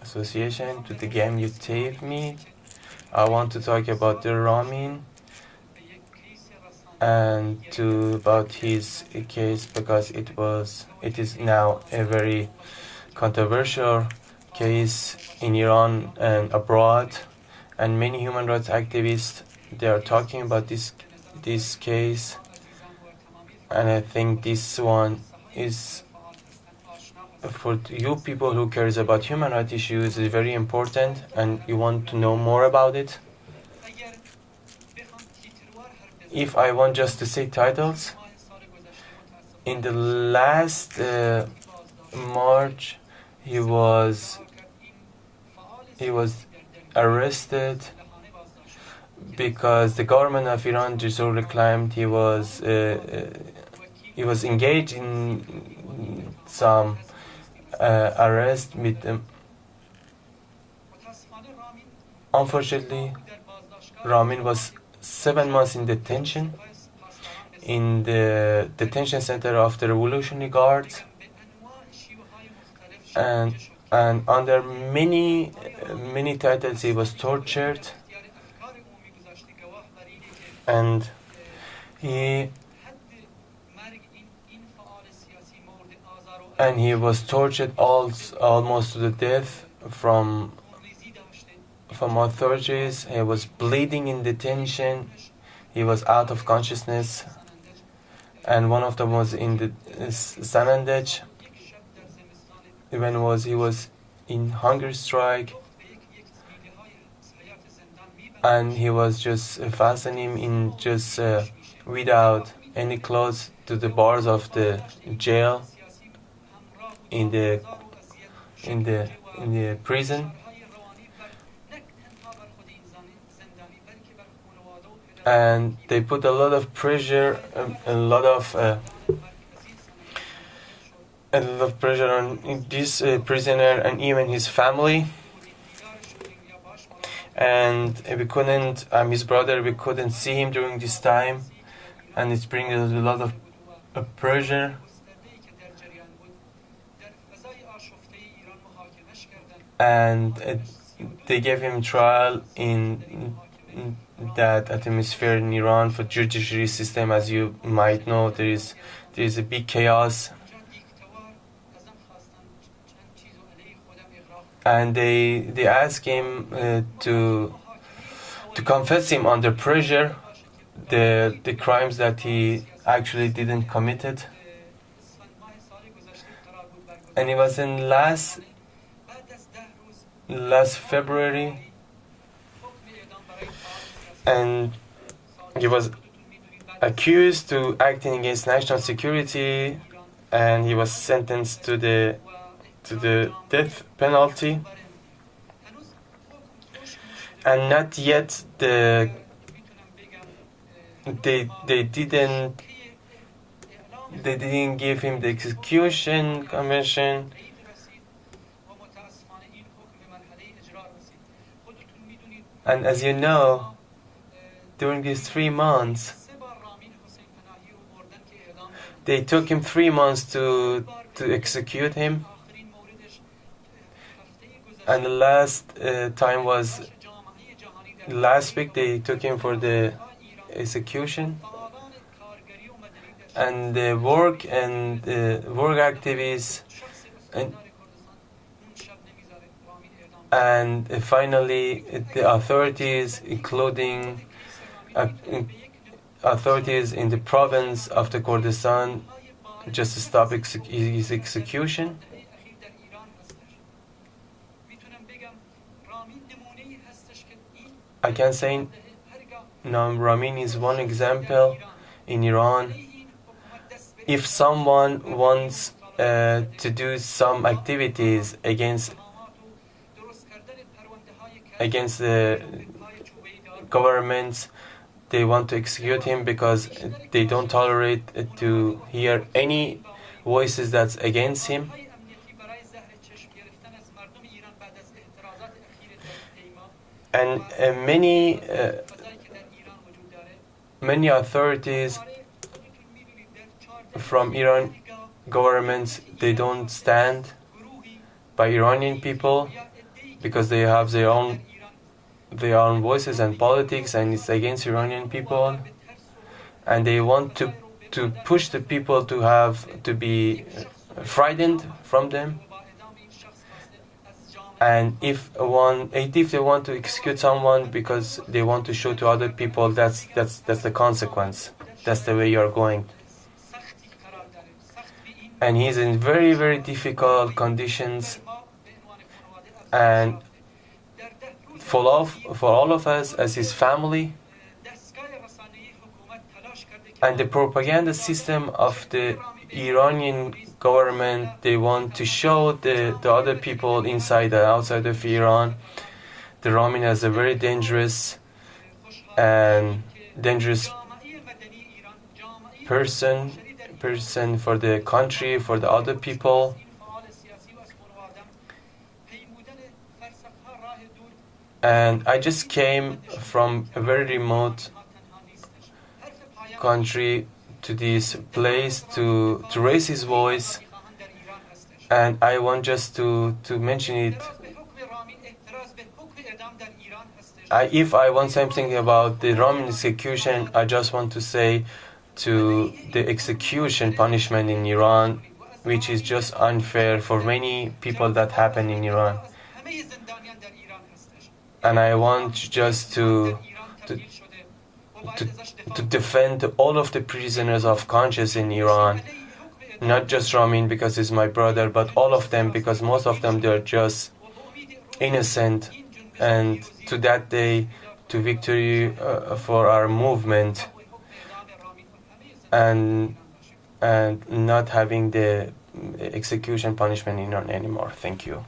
association to the game you gave me. I want to talk about the Ramin and about his case because it is now a very controversial case in Iran and abroad, and many human rights activists, they are talking about this case, and I think this one is, for you people who cares about human rights issues, is very important and you want to know more about it. If I want just to say titles, in the last March he was arrested because the government of Iran just claimed he was engaged in some arrest with them. Unfortunately, Ramin was 7 months in detention in the detention center of the Revolutionary Guards, and under many titles he was tortured, and he was tortured almost to the death from authorities. He was bleeding in detention. He was out of consciousness, and one of them was in the Sanandaj. Even he was in hunger strike, and he was just fastening in just without any clothes to the bars of the jail in the prison, and they put a lot of pressure, a lot of pressure on this prisoner and even his family. And his brother, we couldn't see him during this time, and it's bringing us a lot of pressure. And they gave him trial in that atmosphere in Iran for judiciary system. As you might know, there is a big chaos, and they ask him to confess him under pressure the crimes that he actually didn't committed. And it was in last February, and he was accused to acting against national security, and he was sentenced to the death penalty. And not yet they didn't give him the execution convention. And as you know, during these 3 months, they took him 3 months to execute him. And the last time was last week. They took him for the execution. And the work activists and finally the authorities, including authorities in the province of the Kurdistan, just to stop his execution. I can say now Ramin is one example in Iran. If someone wants to do some activities against the governments, they want to execute him because they don't tolerate to hear any voices that's against him. And many authorities from Iran governments, they don't stand by Iranian people, because they have their own voices and politics, and it's against Iranian people, and they want to push the people to be frightened from them. And if they want to execute someone because they want to show to other people, that's the consequence. That's the way you're going. And he's in very, very difficult conditions. And for all of us as his family, and the propaganda system of the Iranian government, they want to show the other people inside and outside of Iran, the Ramin as a very dangerous person for the country, for the other people. And I just came from a very remote country to this place to raise his voice, and I want just to mention it. If I want something about the Ramin execution, I just want to say to the execution punishment in Iran, which is just unfair for many people that happen in Iran. And I want just to defend all of the prisoners of conscience in Iran, not just Ramin because he's my brother, but all of them, because most of them, they're just innocent. And to that day, to victory for our movement, and not having the execution punishment in Iran anymore. Thank you.